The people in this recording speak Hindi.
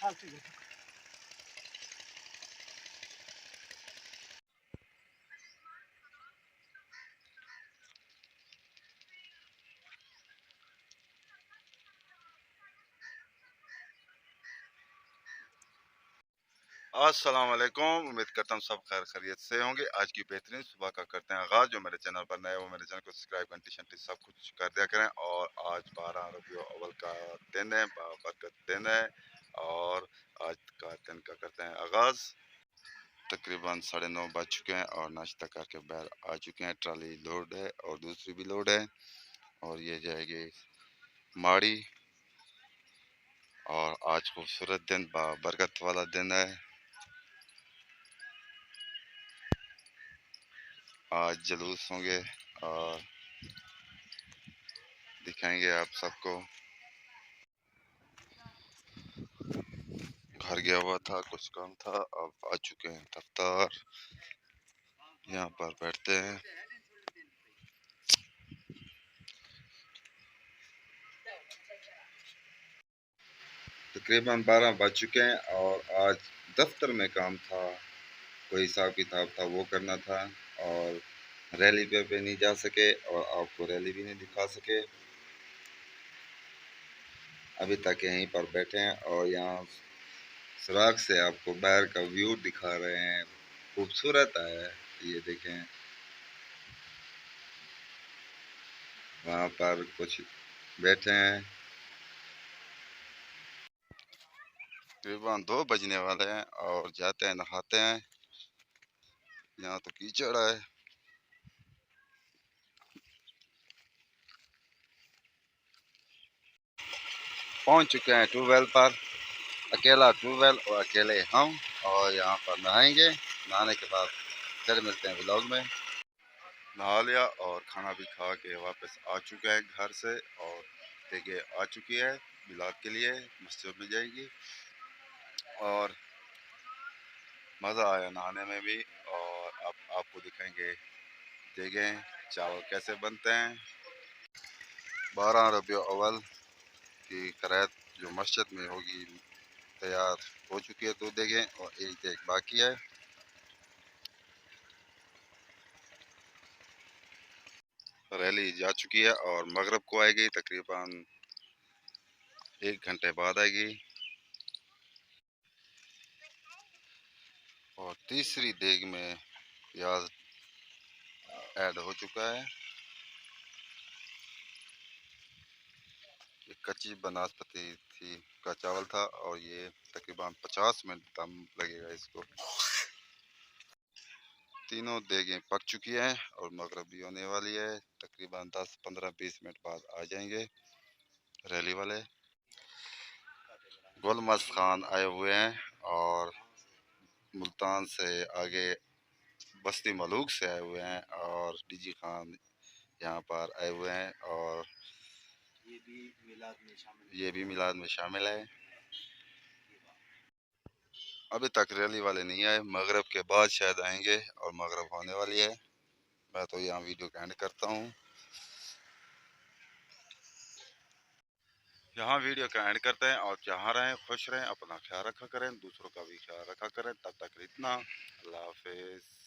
अस्सलाम वालेकुम। उम्मीद करता हूँ सब खैर खैरियत से होंगे। आज की बेहतरीन सुबह का करते हैं आगाज़। जो मेरे चैनल पर नए हो मेरे चैनल को सब्सक्राइब घंटी सब कुछ कर दिया करें। और आज 12 रबीउल अव्वल का दिन है, बरकत दिन है। और आज का दिन का करते हैं आगाज़। तकरीबन 9:30 बज चुके हैं और नाश्ता करके बाहर आ चुके हैं। ट्राली लोड है और दूसरी भी लोड है और ये जाएगी माड़ी। और आज खूबसूरत दिन, बरकत वाला दिन है। आज जुलूस होंगे और दिखाएंगे आप सबको। घर गया हुआ था, कुछ काम था, अब आ चुके हैं दफ्तर। यहाँ पर बैठते हैं। तकरीबन 12 बज चुके हैं और आज दफ्तर में काम था, कोई हिसाब किताब था वो करना था। और रैली पे नहीं जा सके और आपको रैली भी नहीं दिखा सके। अभी तक यहीं पर बैठे हैं और यहाँ सुराग से आपको बाहर का व्यू दिखा रहे हैं। खूबसूरत है, ये देखें। वहाँ पर कुछ बैठे हैं। तकरीबन 2 बजने वाले हैं और जाते हैं नहाते हैं। यहाँ तो कीचड़ है। पहुँच चुके हैं ट्यूबवेल पर। अकेला ट्यूबवेल और अकेले हम। और यहाँ पर नहाएंगे। नहाने के बाद फिर मिलते हैं व्लॉग में। नहा लिया और खाना भी खा के वापस आ चुके हैं घर से। और देखिए आ चुकी है मिलाद के लिए, मस्जिद में जाएगी। और मज़ा आया नहाने में भी। और अब आपको दिखाएंगे देखें चावल कैसे बनते हैं। 12 रबीउल अव्वल की करात जो मस्जिद में होगी तैयार हो चुकी है, तो देखें। और एक बाकी है। रैली जा चुकी है और मगरिब को आएगी, तकरीबन 1 घंटे बाद आएगी। और तीसरी देग में प्याज ऐड हो चुका है। ये कच्ची बनास्पति थी का चावल था और ये तकरीबन 50 मिनट दम लगेगा इसको। तीनों देगें पक चुकी हैं और मगरिब भी होने वाली है। तकरीबन 10, 15, 20 मिनट बाद आ जाएंगे रैली वाले। गुलमस्त खान आए हुए हैं और मुल्तान से आगे बस्ती मलूक से आए हुए हैं। और डीजी खान यहाँ पर आए हुए हैं और ये भी मिलाद में शामिल है। अभी तक रैली वाले नहीं आए, मगरिब के बाद शायद आएंगे और मगरिब होने वाली है। मैं तो यहाँ वीडियो का एंड करता हूँ। यहाँ वीडियो का एंड करते हैं और जहाँ रहें खुश रहें, अपना ख्याल रखा करें, दूसरों का भी ख्याल रखा करें। तब तक इतना, अल्लाह हाफिज़।